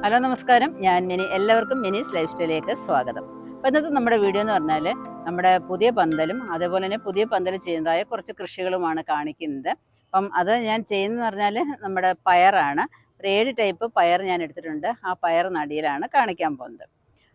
Hello നമസ്കാരം, ഞാൻ mini. എല്ലാവർക്കും മിനീസ് ലൈഫ് സ്റ്റൈലിലേക്ക് സ്വാഗതം. അപ്പോൾ ഇന്നത്തെ നമ്മുടെ വീഡിയോ എന്ന് പറഞ്ഞാൽ നമ്മുടെ പുതിയ പന്തലും അതേപോലെ തന്നെ പുതിയ പന്തൽ ചെയ്യുന്നതായ കുറച്ച് കൃഷികളുമാണ് കാണിക്കുന്നത്. അപ്പം അത് ഞാൻ ചെയ്യുന്നതെന്ന് പറഞ്ഞാൽ നമ്മുടെ പയറാണ്. ഒരു 7 ടൈപ്പ് പയർ ഞാൻ എടുത്തിട്ടുണ്ട്. ആ പയർ നടിയിലാണ് കാണിക്കാൻ പോകുന്നത്.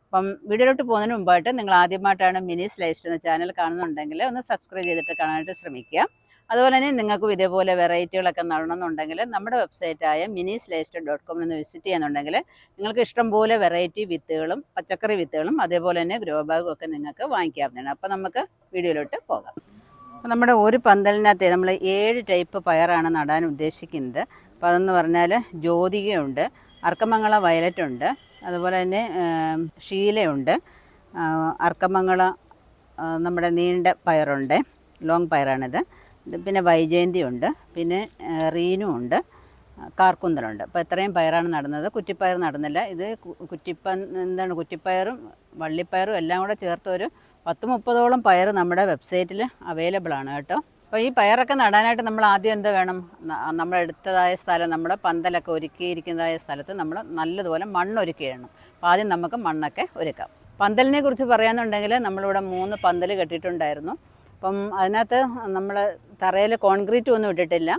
അപ്പം വീഡിയോയിലോട്ട് പോകുന്നതിന് മുമ്പായിട്ട് നിങ്ങൾ ആദ്യമായിട്ടാണ് മിനീസ് ലൈഫ് സ്റ്റൈൽ എന്ന ചാനൽ കാണുന്നുണ്ടെങ്കിൽ ഒന്ന് സബ്സ്ക്രൈബ് ചെയ്തിട്ട് കാണാനായിട്ട് ശ്രമിക്കുക. അതുപോലെ തന്നെ നിങ്ങൾക്കും ഇതേപോലെ വെറൈറ്റികളൊക്കെ നടണമെന്നുണ്ടെങ്കിൽ നമ്മുടെ വെബ്സൈറ്റായ minis-lifestyle.com ഒന്ന് വിസിറ്റ് ചെയ്യുന്നുണ്ടെങ്കിൽ നിങ്ങൾക്ക് ഇഷ്ടംപോലെ വെറൈറ്റി വിത്തുകളും പച്ചക്കറി വിത്തുകളും അതേപോലെ തന്നെ ഗ്രോ ബാഗും ഒക്കെ നിങ്ങൾക്ക് വാങ്ങിക്കാവുന്നതാണ്. അപ്പോൾ നമുക്ക് വീഡിയോയിലോട്ട് പോകാം. അപ്പോൾ നമ്മുടെ ഒരു പന്തലിനകത്ത് നമ്മൾ 7 ടൈപ്പ് പയറാണ് നടാൻ ഉദ്ദേശിക്കുന്നത്. അപ്പോൾ അതെന്ന് പറഞ്ഞാൽ ജ്യോതികയുണ്ട്, അർക്കമംഗള വയലറ്റ് ഉണ്ട്, അതുപോലെ തന്നെ ഷീലയുണ്ട്, അർക്കമംഗള നമ്മുടെ നീണ്ട പയറുണ്ട്, ലോങ് പയറാണിത്. പിന്നെ വൈജയന്തി ഉണ്ട്, പിന്നെ റീനു ഉണ്ട്, കാർക്കുന്തലുണ്ട്. അപ്പോൾ ഇത്രയും പയറാണ് നടുന്നത്. കുറ്റിപ്പയർ നടുന്നില്ല. ഇത് കുറ്റിപ്പയറും വള്ളിപ്പയറും എല്ലാം കൂടെ ചേർത്ത് ഒരു 10-30ഓളം പയർ നമ്മുടെ വെബ്സൈറ്റിൽ അവൈലബിൾ ആണ് കേട്ടോ. അപ്പോൾ ഈ പയറൊക്കെ നടാനായിട്ട് നമ്മൾ ആദ്യം എന്താ വേണം? നമ്മളെടുത്തതായ സ്ഥലം, നമ്മുടെ പന്തലൊക്കെ ഒരുക്കിയിരിക്കുന്നതായ സ്ഥലത്ത് നമ്മൾ നല്ലതുപോലെ മണ്ണൊരുക്കിയിടണം. അപ്പോൾ ആദ്യം നമുക്ക് മണ്ണൊക്കെ ഒരുക്കാം. പന്തലിനെ കുറിച്ച് പറയാമെന്നുണ്ടെങ്കിൽ നമ്മളിവിടെ 3 പന്തൽ കെട്ടിയിട്ടുണ്ടായിരുന്നു. അപ്പം അതിനകത്ത് നമ്മൾ തറയിൽ കോൺക്രീറ്റ് ഒന്നും ഇട്ടിട്ടില്ല.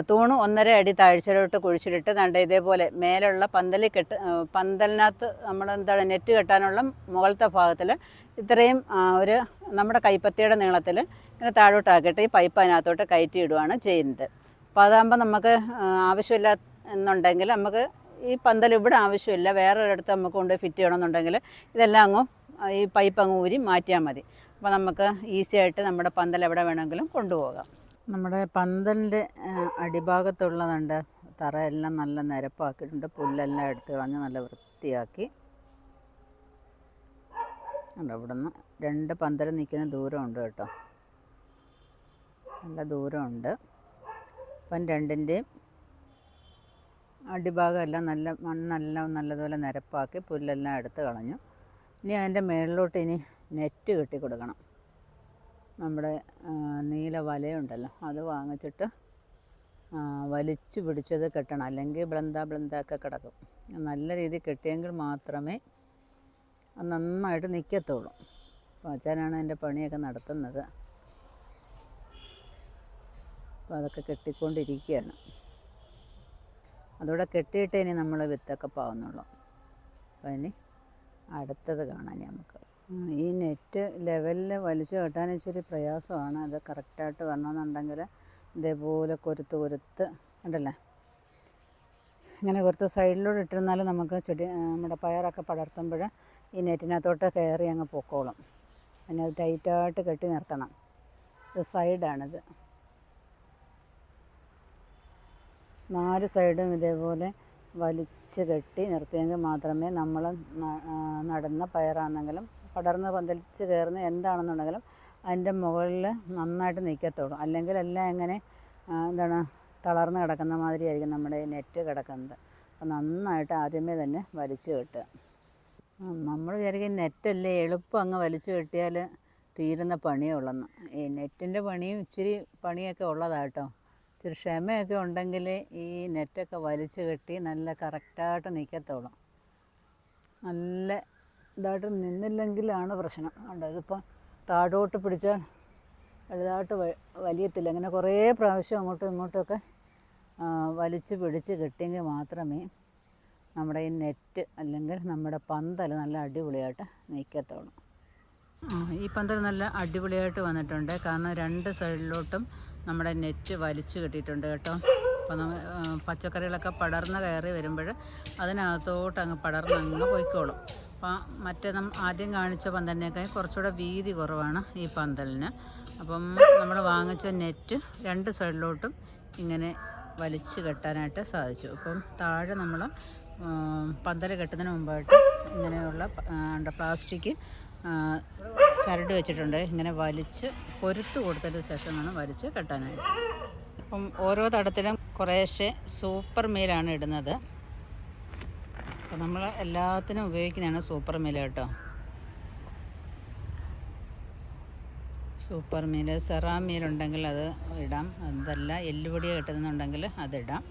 തൂണ് 1.5 അടി താഴ്ചയിലോട്ട് കുഴിച്ചിട്ടിട്ട് ദാണ്ട് ഇതേപോലെ മേലുള്ള പന്തലിനകത്ത് നമ്മൾ നെറ്റ് കെട്ടാനുള്ള മുകളിലത്തെ ഭാഗത്തിൽ ഇത്രയും ഒരു നമ്മുടെ കൈപ്പത്തിയുടെ നീളത്തിൽ ഇങ്ങനെ താഴോട്ടാക്കിയിട്ട് ഈ പൈപ്പ് അതിനകത്തോട്ട് കയറ്റി ഇടുകയാണ് ചെയ്യുന്നത്. അപ്പോൾ അതാകുമ്പോൾ നമുക്ക് ആവശ്യമില്ല എന്നുണ്ടെങ്കിൽ നമുക്ക് ഈ പന്തൽ ഇവിടെ ആവശ്യമില്ല, വേറൊരിടത്ത് നമുക്ക് കൊണ്ട് ഫിറ്റ് ചെയ്യണമെന്നുണ്ടെങ്കിൽ ഇതെല്ലാം ഈ പൈപ്പ് അങ്ങ് ഊരി മാറ്റിയാൽ മതി. അപ്പോൾ നമുക്ക് ഈസി ആയിട്ട് നമ്മുടെ പന്തൽ എവിടെ വേണമെങ്കിലും കൊണ്ടുപോകാം. നമ്മുടെ പന്തലിൻ്റെ അടിഭാഗത്തുള്ളതുണ്ട് തറയെല്ലാം നല്ല നിരപ്പാക്കിയിട്ടുണ്ട്. പുല്ലെല്ലാം എടുത്ത് കളഞ്ഞ് നല്ല വൃത്തിയാക്കി ഉണ്ട്. ഇവിടെ നിന്ന് 2 പന്തൽ നിൽക്കുന്ന ദൂരമുണ്ട് കേട്ടോ, നല്ല ദൂരമുണ്ട്. അപ്പം 2ൻ്റെയും അടിഭാഗം എല്ലാം മണ്ണെല്ലാം നല്ലതുപോലെ നിരപ്പാക്കി പുല്ലെല്ലാം എടുത്ത് കളഞ്ഞു. ഇനി അതിൻ്റെ മുകളിലോട്ട് നെറ്റ് കെട്ടി കൊടുക്കണം. നമ്മുടെ നീല വലയുണ്ടല്ലോ, അത് വാങ്ങിച്ചിട്ട് വലിച്ചു പിടിച്ചത് കെട്ടണം, അല്ലെങ്കിൽ ബ്ലന്താക്കെ കിടക്കും. നല്ല രീതിയിൽ കെട്ടിയെങ്കിൽ മാത്രമേ അത് നന്നായിട്ട് നിൽക്കത്തുള്ളൂ. അപ്പോൾ അച്ഛനാണ് അതിൻ്റെ പണിയൊക്കെ നടത്തുന്നത്. അപ്പോൾ അതൊക്കെ കെട്ടിക്കൊണ്ടിരിക്കുകയാണ്. അതോടെ കെട്ടിയിട്ടേ ഇനി നമ്മൾ വിത്തൊക്കെ പാവുന്നുള്ളൂ. അപ്പോൾ ഇനി അടുത്തത് കാണാൻ നമുക്ക്. ഈ നെറ്റ് ലെവലിൽ വലിച്ചു കെട്ടാൻ ഇച്ചിരി പ്രയാസമാണ്. അത് കറക്റ്റായിട്ട് വരണമെന്നുണ്ടെങ്കിൽ ഇതേപോലെ കൊരുത്ത് ഉണ്ടല്ലേ, ഇങ്ങനെ കൊരുത്ത് സൈഡിലൂടെ ഇട്ടിരുന്നാൽ നമുക്ക് നമ്മുടെ പയറൊക്കെ പടർത്തുമ്പോൾ ഈ നെറ്റിനകത്തോട്ട് കയറി അങ്ങ് പൊക്കോളും. പിന്നെ അത് ടൈറ്റായിട്ട് കെട്ടി നിർത്തണം. ഇത് സൈഡാണിത്. 4 സൈഡും ഇതേപോലെ വലിച്ച് കെട്ടി നിർത്തിയെങ്കിൽ മാത്രമേ നമ്മൾ നടുന്ന പയറാണെന്നെങ്കിലും പടർന്ന് പന്തലിച്ച് കയറുന്ന എന്താണെന്നുണ്ടെങ്കിലും അതിൻ്റെ മുകളിൽ നന്നായിട്ട് നിൽക്കത്തുള്ളൂ. അല്ലെങ്കിൽ എല്ലാം എങ്ങനെ തളർന്ന് കിടക്കുന്ന മാതിരിയായിരിക്കും നമ്മുടെ നെറ്റ് കിടക്കുന്നത്. അപ്പോൾ നന്നായിട്ട് ആദ്യമേ തന്നെ വലിച്ചു കെട്ടുക. നമ്മൾ വിചാരിക്കും നെറ്റല്ലേ എളുപ്പം അങ്ങ് വലിച്ചു കെട്ടിയാൽ തീരുന്ന പണിയേ ഉള്ളെന്ന്. ഈ നെറ്റിൻ്റെ പണിയും ഇച്ചിരി പണിയൊക്കെ ഉള്ളതാട്ടോ. ഇച്ചിരി ക്ഷമയൊക്കെ ഉണ്ടെങ്കിൽ ഈ നെറ്റൊക്കെ വലിച്ചു കെട്ടി നല്ല കറക്റ്റായിട്ട് നിൽക്കത്തുള്ളൂ. നല്ല ഇതായിട്ട് നിന്നില്ലെങ്കിലാണ് പ്രശ്നം. ഉണ്ട്, ഇതിപ്പോൾ താഴോട്ട് പിടിച്ചാൽ വലുതായിട്ട് വലിയത്തില്ല. അങ്ങനെ കുറേ പ്രാവശ്യം അങ്ങോട്ടും ഇങ്ങോട്ടുമൊക്കെ വലിച്ച് പിടിച്ച് കെട്ടിയെങ്കിൽ മാത്രമേ നമ്മുടെ ഈ നെറ്റ് അല്ലെങ്കിൽ നമ്മുടെ പന്തൽ നല്ല അടിപൊളിയായിട്ട് നിൽക്കത്തുള്ളൂ. ഈ പന്തൽ നല്ല അടിപൊളിയായിട്ട് വന്നിട്ടുണ്ട്. കാരണം 2 സൈഡിലോട്ടും നമ്മുടെ നെറ്റ് വലിച്ചു കെട്ടിയിട്ടുണ്ട് കേട്ടോ. അപ്പം പച്ചക്കറികളൊക്കെ പടർന്ന് കയറി വരുമ്പോൾ അതിനകത്തോട്ട് അങ്ങ് പടർന്ന് പോയിക്കോളും. അപ്പം മറ്റേ ആദ്യം കാണിച്ച പന്തലിനേക്കാൾ കുറച്ചുകൂടെ വീതി കുറവാണ് ഈ പന്തലിന്. അപ്പം നമ്മൾ വാങ്ങിച്ച നെറ്റ് 2 സൈഡിലോട്ടും ഇങ്ങനെ വലിച്ചു കെട്ടാനായിട്ട് സാധിച്ചു. അപ്പം താഴെ നമ്മൾ പന്തൽ കെട്ടുന്നതിന് മുമ്പായിട്ട് ഇങ്ങനെയുള്ള പ്ലാസ്റ്റിക് ചരട് വെച്ചിട്ടുണ്ട്. ഇങ്ങനെ വലിച്ച് കൊരുത്ത് കൊടുത്തതിന് ശേഷം വേണം വലിച്ച് കെട്ടാനായിട്ട്. അപ്പം ഓരോ തടത്തിലും കുറേശ്ശെ സൂപ്പർ മീലാണ് ഇടുന്നത്. അപ്പോൾ നമ്മൾ എല്ലാത്തിനും ഉപയോഗിക്കുന്നതാണ് സൂപ്പർ മീൽ കേട്ടോ. സൂപ്പർ മീൽ, സെറാ മീലുണ്ടെങ്കിൽ അത് ഇടാം. അതല്ല എല്ലുപൊടി കിട്ടുന്നുണ്ടെങ്കിൽ അതിടാം.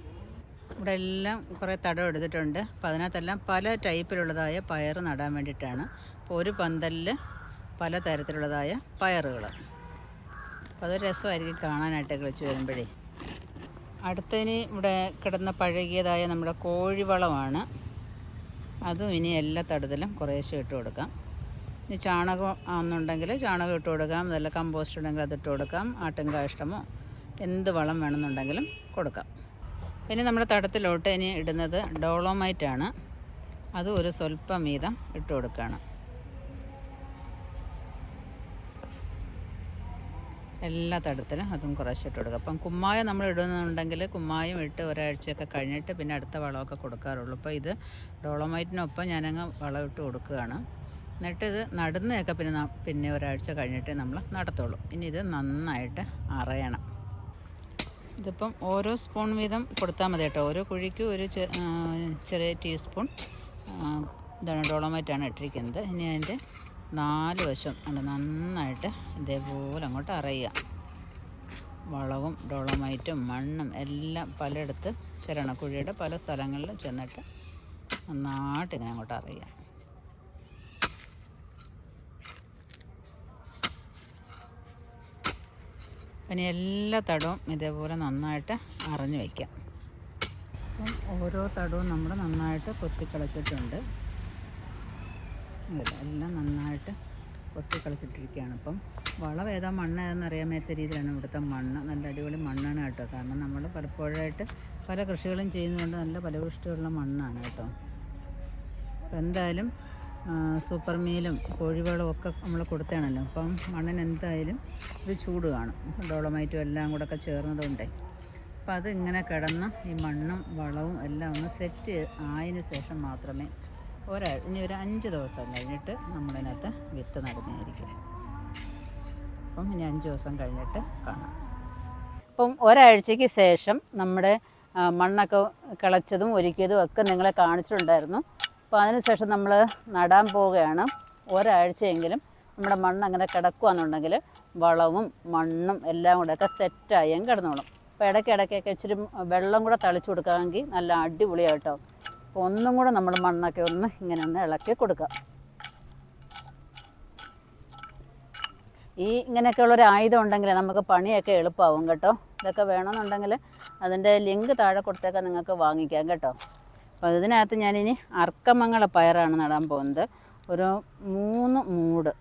ഇവിടെ എല്ലാം കുറേ തടം എടുത്തിട്ടുണ്ട്. അപ്പോൾ അതിനകത്തെല്ലാം പല ടൈപ്പിലുള്ളതായ പയർ നടാൻ വേണ്ടിയിട്ടാണ്. അപ്പോൾ ഒരു പന്തലിൽ പല തരത്തിലുള്ളതായ പയറുകൾ. അപ്പോൾ അതൊരു രസമായിരിക്കും കാണാനായിട്ട് കിളിച്ച് വരുമ്പോഴേ. അടുത്തതിന് ഇവിടെ കിടന്ന പഴകിയതായ നമ്മുടെ കോഴിവളമാണ്. അതും ഇനി എല്ലാ തടത്തിലും കുറേശ്ശെ ഇട്ട് കൊടുക്കാം. ഇനി ചാണകം ആണെന്നുണ്ടെങ്കിൽ ചാണകം ഇട്ട് കൊടുക്കാം, അതല്ല കമ്പോസ്റ്റ് ഉണ്ടെങ്കിൽ അതിട്ട് കൊടുക്കാം, ആട്ടിൻകാഷ്ടമോ എന്ത് വളം വേണമെന്നുണ്ടെങ്കിലും കൊടുക്കാം. ഇനി നമ്മുടെ തടത്തിലോട്ട് ഇനി ഇടുന്നത് ഡോളോമൈറ്റാണ്. അതും ഒരു സ്വല്പം വീതം ഇട്ട് കൊടുക്കുകയാണ്. എല്ലാ തടത്തിലും അതും കുറേശ്ശെ ഇട്ട് കൊടുക്കുക. അപ്പം കുമ്മായം നമ്മൾ ഇടുന്നുണ്ടെങ്കിൽ കുമ്മായം ഇട്ട് ഒരാഴ്ചയൊക്കെ കഴിഞ്ഞിട്ട് പിന്നെ അടുത്ത വളമൊക്കെ കൊടുക്കാറുള്ളൂ. അപ്പോൾ ഇത് ഡോളോമൈറ്റിനൊപ്പം ഞാനങ്ങ് വളം ഇട്ട് കൊടുക്കുകയാണ്. എന്നിട്ട് ഇത് നടുന്നതൊക്കെ പിന്നെ ഒരാഴ്ച കഴിഞ്ഞിട്ടേ നമ്മൾ നടത്തുള്ളൂ. ഇനി ഇത് നന്നായിട്ട് അറയണം. ഇതിപ്പം ഓരോ സ്പൂൺ വീതം കൊടുത്താൽ മതി കേട്ടോ. ഓരോ കുഴിക്കും ഒരു ചെറിയ ടീസ്പൂൺ ഇതാണ് ഡോളോമൈറ്റാണ് ഇട്ടിരിക്കുന്നത്. ഇനി അതിൻ്റെ 4 വശം നന്നായിട്ട് ഇതേപോലെ അങ്ങോട്ട് അറയുക. വളവും ഡോളോമൈറ്റും മണ്ണും എല്ലാം പലയിടത്ത് ചരണക്കുഴിയുടെ പല സ്ഥലങ്ങളിലും ചെന്നിട്ട് നന്നായിട്ട് ഇങ്ങനെ അങ്ങോട്ട് അറയുക. പിന്നെ എല്ലാ തടവും ഇതേപോലെ നന്നായിട്ട് അറഞ്ഞു വയ്ക്കാം. അപ്പം ഓരോ തടവും നമ്മൾ നന്നായിട്ട് കൊത്തിക്കളച്ചിട്ടുണ്ട്. എല്ലാം നന്നായിട്ട് കൊത്തിക്കളച്ചിട്ടിരിക്കുകയാണ്. അപ്പം വളം ഏതാ മണ്ണ് ഏതെന്നറിയാൻ മേത്ത രീതിയിലാണ് ഇവിടുത്തെ മണ്ണ്. നല്ല അടിപൊളി മണ്ണാണ് കേട്ടോ. കാരണം നമ്മൾ പലപ്പോഴായിട്ട് പല കൃഷികളും ചെയ്യുന്നതുകൊണ്ട് നല്ല ഫലപുഷ്ടിയുള്ള മണ്ണാണ് കേട്ടോ. അപ്പം എന്തായാലും സൂപ്പർ മീലും കോഴിവളവും ഒക്കെ നമ്മൾ കൊടുത്തതാണല്ലോ. അപ്പം മണ്ണിന് എന്തായാലും ഒരു ചൂട് കാണും, ഡോളോമൈറ്റും എല്ലാം കൂടെ ഒക്കെ ചേർന്നതുകൊണ്ടേ. അപ്പം അത് ഇങ്ങനെ കിടന്ന് ഈ മണ്ണും വളവും എല്ലാം ഒന്ന് സെറ്റ് ആയതിന് ശേഷം മാത്രമേ ഇനി ഒരു 5 ദിവസം കഴിഞ്ഞിട്ട് നമ്മളതിനകത്ത് വിത്ത് നടുന്നതായിരിക്കും. അപ്പം ഇനി 5 ദിവസം കഴിഞ്ഞിട്ട് കാണാം. അപ്പം ഒരാഴ്ചയ്ക്ക് ശേഷം നമ്മുടെ മണ്ണൊക്കെ കിളച്ചതും ഒരുക്കിയതും ഒക്കെ നിങ്ങളെ കാണിച്ചിട്ടുണ്ടായിരുന്നു. അപ്പോൾ അതിനുശേഷം നമ്മൾ നടാൻ പോവുകയാണ്. ഒരാഴ്ചയെങ്കിലും നമ്മുടെ മണ്ണ് അങ്ങനെ കിടക്കുകയെന്നുണ്ടെങ്കിൽ വളവും മണ്ണും എല്ലാം കൂടെയൊക്കെ സെറ്റായും കിടന്നോളും. അപ്പോൾ ഇടയ്ക്കിടയ്ക്കൊക്കെ ഇച്ചിരി വെള്ളം കൂടെ തളിച്ചു കൊടുക്കാമെങ്കിൽ നല്ല അടിപൊളിയായിട്ടോ. അപ്പോൾ ഒന്നും കൂടെ നമ്മൾ മണ്ണൊക്കെ ഇങ്ങനെ ഒന്ന് ഇളക്കി കൊടുക്കാം. ഇങ്ങനെയൊക്കെയുള്ളൊരു ആയുധം ഉണ്ടെങ്കിൽ നമുക്ക് പണിയൊക്കെ എളുപ്പമാവും കേട്ടോ. ഇതൊക്കെ വേണമെന്നുണ്ടെങ്കിൽ അതിൻ്റെ ലിങ്ക് താഴെ കൊടുത്തേക്കാൻ നിങ്ങൾക്ക് വാങ്ങിക്കാം കേട്ടോ. അപ്പോൾ ഇതിനകത്ത് ഞാനിനി അർക്കമംഗല പയറാണ് നടാൻ പോകുന്നത്. ഒരു 3 മൂട്,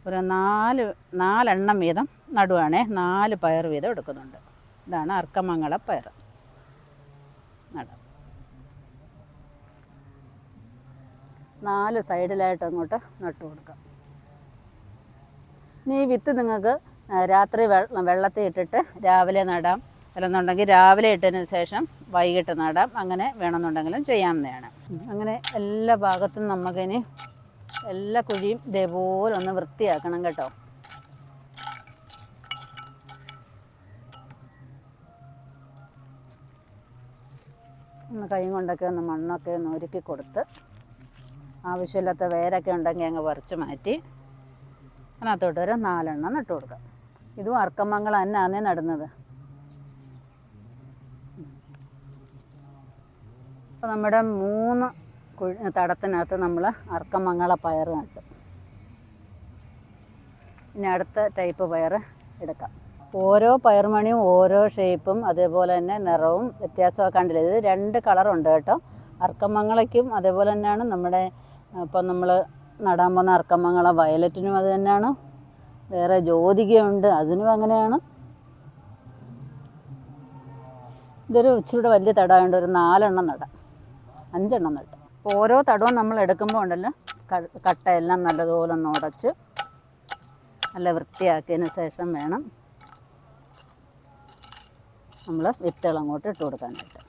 ഒരു 4 എണ്ണം വീതം നടുവാണേ. 4 പയർ വീതം എടുക്കുന്നുണ്ട്. ഇതാണ് അർക്കമംഗല പയർ നടാം. 4 സൈഡിലായിട്ട് അങ്ങോട്ട് നട്ടു കൊടുക്കാം. ഇനി ഈ വിത്ത് നിങ്ങൾക്ക് രാത്രി വെള്ളത്തിൽ ഇട്ടിട്ട് രാവിലെ നടാം, അല്ലെന്നുണ്ടെങ്കിൽ രാവിലെ ഇട്ടതിന് ശേഷം വൈകിട്ട് നടാം. അങ്ങനെ വേണമെന്നുണ്ടെങ്കിലും ചെയ്യാവുന്നതാണ്. അങ്ങനെ എല്ലാ ഭാഗത്തും നമുക്കിനി എല്ലാ കുഴിയും ഇതേപോലെ ഒന്ന് വൃത്തിയാക്കണം കേട്ടോ. ഒന്ന് കൈ കൊണ്ടൊക്കെ ഒന്ന് മണ്ണൊക്കെ ഒന്ന് ഒരുക്കി കൊടുത്ത് ആവശ്യമില്ലാത്ത വേരൊക്കെ ഉണ്ടെങ്കിൽ അങ്ങ് പറിച്ച് മാറ്റി അതിനകത്തോട്ട് ഒരു 4 എണ്ണം നട്ടു കൊടുക്കാം. ഇതും അർക്കമംഗലം തന്നെയാണേ നടുന്നത്. അപ്പോൾ നമ്മുടെ 3 തടത്തിനകത്ത് നമ്മൾ അർക്കമംഗല പയർ നട്ടു. ഇനി അടുത്ത ടൈപ്പ് പയർ എടുക്കാം. ഓരോ പയർമണിയും ഓരോ ഷേപ്പും അതേപോലെ തന്നെ നിറവും വ്യത്യാസമൊക്കെ കണ്ടില്ല. ഇത് 2 കളറുണ്ട് കേട്ടോ. അർക്കമംഗലയ്ക്കും അതേപോലെ തന്നെയാണ് നമ്മുടെ ഇപ്പം നമ്മൾ നടാൻ പോകുന്ന അർക്കമംഗല വയലറ്റിനും അത് തന്നെയാണ്. വേറെ ജ്യോതികയുണ്ട്, അതിനും അങ്ങനെയാണ്. ഇതൊരു ഇച്ചിരി വലിയ തടമായതുകൊണ്ട് ഒരു 4 എണ്ണം നടാം, 5 എണ്ണം നട്ടാം. അപ്പോൾ ഓരോ തടവും നമ്മൾ എടുക്കുമ്പോൾ ഉണ്ടല്ലോ കട്ടയെല്ലാം നല്ലതുപോലെ ഒന്ന് ഉടച്ച് നല്ല വൃത്തിയാക്കിയതിന് ശേഷം വേണം നമ്മൾ വിത്തുകൾ അങ്ങോട്ട് ഇട്ട് കൊടുക്കാനായിട്ട്.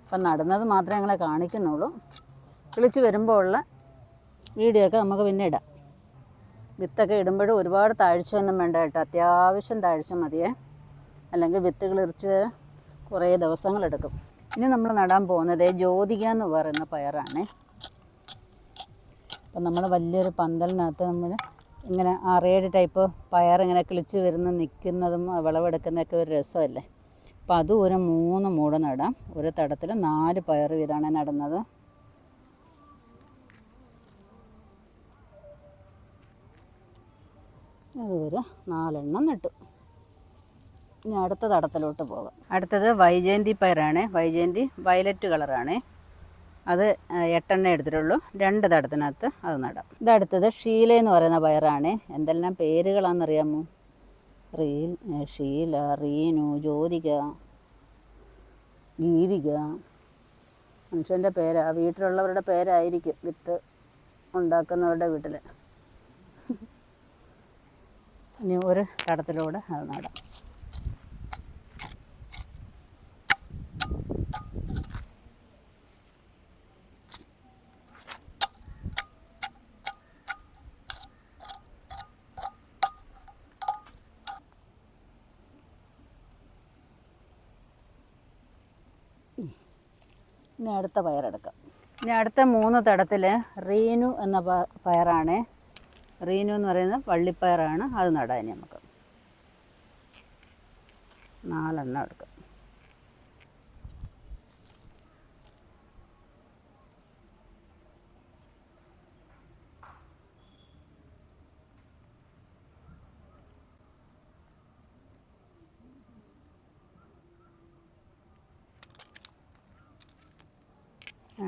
അപ്പം നടുന്നത് മാത്രമേ ഞങ്ങളെ കാണിക്കുന്നുള്ളൂ. കിളിച്ച് വരുമ്പോൾ ഉള്ള വീഡിയോ ഒക്കെ നമുക്ക് പിന്നെ ഇടാം. വിത്തൊക്കെ ഇടുമ്പോഴും ഒരുപാട് താഴ്ചയൊന്നും വേണ്ട കേട്ടോ. അത്യാവശ്യം താഴ്ച മതിയേ, അല്ലെങ്കിൽ വിത്ത് കിളിർച്ച് കുറേ ദിവസങ്ങളെടുക്കും. ഇനി നമ്മൾ നടാൻ പോകുന്നത് ജ്യോതിക എന്ന് പറയുന്ന പയറാണ്. അപ്പം നമ്മൾ വലിയൊരു പന്തലിനകത്ത് നമ്മൾ ഇങ്ങനെ 6-7 ടൈപ്പ് പയർ ഇങ്ങനെ കിളിച്ച് വരുന്ന നിൽക്കുന്നതും വിളവെടുക്കുന്നതൊക്കെ ഒരു രസമല്ലേ. അപ്പോൾ അതും ഒരു 3 മൂട് നടാം. ഒരു തടത്തിൽ 4 പയർ വീതമാണ് നടുന്നത്. അതൊരു 4 എണ്ണം നട്ടു. ഇനി അടുത്ത തടത്തിലോട്ട് പോകാം. അടുത്തത് വൈജയന്തി പയറാണ്. വൈജയന്തി വയലറ്റ് കളറാണ്. അത് 8 എണ്ണം എടുത്തിട്ടുള്ളൂ. 2 തടത്തിനകത്ത് അത് നടാം. ഇതടുത്തത് ഷീല എന്ന് പറയുന്ന പയറാണ്. എന്തെല്ലാം പേരുകളാണെന്നറിയാമോ? ഷീല, റീനു, ജ്യോതിക, ഗീതിക. മനുഷ്യൻ്റെ പേരാ, വീട്ടിലുള്ളവരുടെ പേരായിരിക്കും വിത്ത് ഉണ്ടാക്കുന്നവരുടെ വീട്ടിൽ. ഇനി ഒരു തടത്തിലൂടെ അത് നടാം. ഇനി അടുത്ത പയറെടുക്കാം. ഇനി അടുത്ത 3 തടത്തിൽ റീനു എന്ന പയറാണ്. റീനു എന്ന് പറയുന്നത് വള്ളിപ്പയറാണ്. അത് നടാൻ ഇനി നമുക്ക് 4 എണ്ണം എടുക്കാം.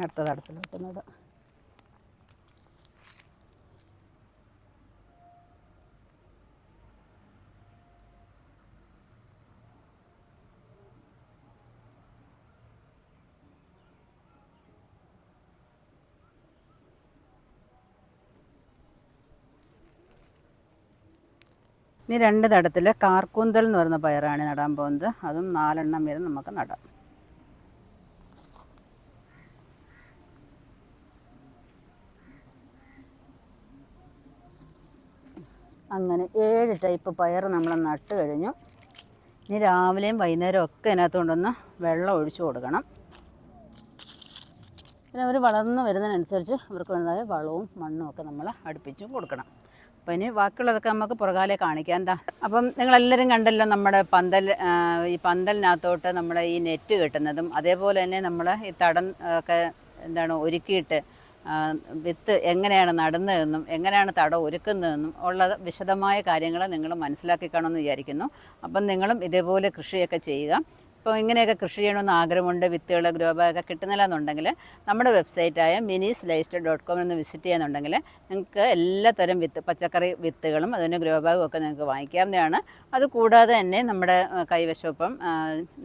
അടുത്ത തടത്തിലോട്ട് നടാം. ഇനി 2 തടത്തിൽ കാർക്കൂന്തൽ എന്ന് പറയുന്ന പയറാണ് നടാൻ പോകുന്നത്. അതും 4 എണ്ണം വീതം നമുക്ക് നടാം. അങ്ങനെ 7 ടൈപ്പ് പയർ നമ്മൾ നട്ട് കഴിഞ്ഞു. ഇനി രാവിലെയും വൈകുന്നേരവും ഒക്കെ അതിനകത്ത് കൊണ്ടുവന്ന് വെള്ളം ഒഴിച്ചു കൊടുക്കണം. പിന്നെ അവർ വളർന്ന് വരുന്നതിനനുസരിച്ച് അവർക്ക് വേണ്ടതായ വളവും മണ്ണും ഒക്കെ നമ്മൾ അടുപ്പിച്ച് കൊടുക്കണം. അപ്പോൾ ഇനി ബാക്കിയുള്ളതൊക്കെ നമുക്ക് പുറകാലെ കാണിക്കാം. എന്താ അപ്പം നിങ്ങളെല്ലാവരും കണ്ടല്ലോ നമ്മുടെ ഈ പന്തലിനകത്തോട്ട് നമ്മുടെ ഈ നെറ്റ് കെട്ടുന്നതും അതേപോലെ തന്നെ നമ്മൾ ഈ തടം ഒക്കെ ഒരുക്കിയിട്ട് വിത്ത് എങ്ങനെയാണ് നടുന്നതെന്നും എങ്ങനെയാണ് തടം ഒരുക്കുന്നതെന്നും ഉള്ള വിശദമായ കാര്യങ്ങൾ നിങ്ങൾ മനസ്സിലാക്കി കാണുമെന്ന് വിചാരിക്കുന്നു. അപ്പം നിങ്ങളും ഇതേപോലെ കൃഷിയൊക്കെ ചെയ്യുക. ഇപ്പോൾ ഇങ്ങനെയൊക്കെ കൃഷി ചെയ്യണമെന്ന് ആഗ്രഹമുണ്ട്, വിത്തുകൾ ഗ്രോ ബാഗൊക്കെ കിട്ടുന്നില്ല എന്നുണ്ടെങ്കിൽ നമ്മുടെ വെബ്സൈറ്റായ minisLifestyle.com എന്ന് വിസിറ്റ് ചെയ്യുന്നുണ്ടെങ്കിൽ നിങ്ങൾക്ക് എല്ലാത്തരം പച്ചക്കറി വിത്തുകളും അതിൻ്റെ ഗ്രോ ബാഗും ഒക്കെ നിങ്ങൾക്ക് വാങ്ങിക്കാവുന്നതാണ്. അതുകൂടാതെ തന്നെ നമ്മുടെ കൈവശം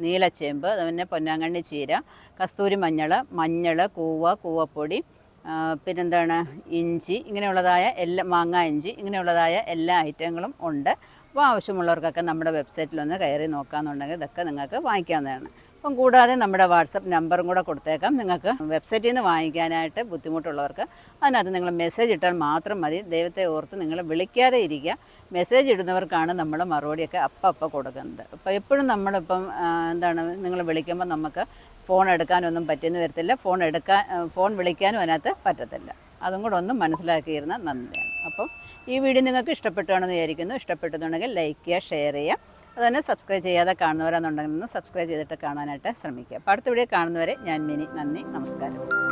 നീലച്ചേമ്പ്, അതുപോലെ പൊന്നാങ്കണ്ണി ചീര, കസ്തൂരി മഞ്ഞൾ, കൂവപ്പൊടി, പിന്നെന്താണ് ഇഞ്ചി, ഇങ്ങനെയുള്ളതായ മാങ്ങ ഇഞ്ചി ഇങ്ങനെയുള്ളതായ എല്ലാ ഐറ്റങ്ങളും ഉണ്ട്. അപ്പോൾ ആവശ്യമുള്ളവർക്കൊക്കെ നമ്മുടെ വെബ്സൈറ്റിലൊന്ന് കയറി നോക്കാമെന്നുണ്ടെങ്കിൽ ഇതൊക്കെ നിങ്ങൾക്ക് വാങ്ങിക്കാവുന്നതാണ്. അപ്പം കൂടാതെ നമ്മുടെ വാട്സപ്പ് നമ്പറും കൂടെ കൊടുത്തേക്കാം. നിങ്ങൾക്ക് വെബ്സൈറ്റിൽ നിന്ന് വാങ്ങിക്കാനായിട്ട് ബുദ്ധിമുട്ടുള്ളവർക്ക് അതിനകത്ത് നിങ്ങൾ മെസ്സേജ് ഇട്ടാൽ മാത്രം മതി. ദൈവത്തെ ഓർത്ത് നിങ്ങൾ വിളിക്കാതെ ഇരിക്കുക. മെസ്സേജ് ഇടുന്നവർക്കാണ് നമ്മൾ മറുപടിയൊക്കെ അപ്പം കൊടുക്കുന്നത്. അപ്പോൾ എപ്പോഴും നമ്മളിപ്പം നിങ്ങൾ വിളിക്കുമ്പോൾ നമുക്ക് ഫോൺ എടുക്കാനൊന്നും പറ്റിയെന്ന് വരത്തില്ല. ഫോൺ വിളിക്കാനും അതിനകത്ത് പറ്റത്തില്ല. അതും കൂടെ ഒന്ന് മനസ്സിലാക്കിയിരുന്ന നന്ദിയാണ്. അപ്പം ഈ വീഡിയോ നിങ്ങൾക്ക് ഇഷ്ടപ്പെട്ടാണെന്ന് വിചാരിക്കുന്നു. ഇഷ്ടപ്പെട്ടെന്നുണ്ടെങ്കിൽ ലൈക്ക് ചെയ്യുക, ഷെയർ ചെയ്യുക. അതുതന്നെ സബ്സ്ക്രൈബ് ചെയ്യാതെ കാണുന്നവരാണെന്നുണ്ടെങ്കിൽ ഒന്ന് സബ്സ്ക്രൈബ് ചെയ്തിട്ട് കാണാനായിട്ട് ശ്രമിക്കുക. അപ്പോൾ അടുത്ത വീഡിയോ കാണുന്നവരെ ഞാൻ മിനി. നന്ദി, നമസ്കാരം.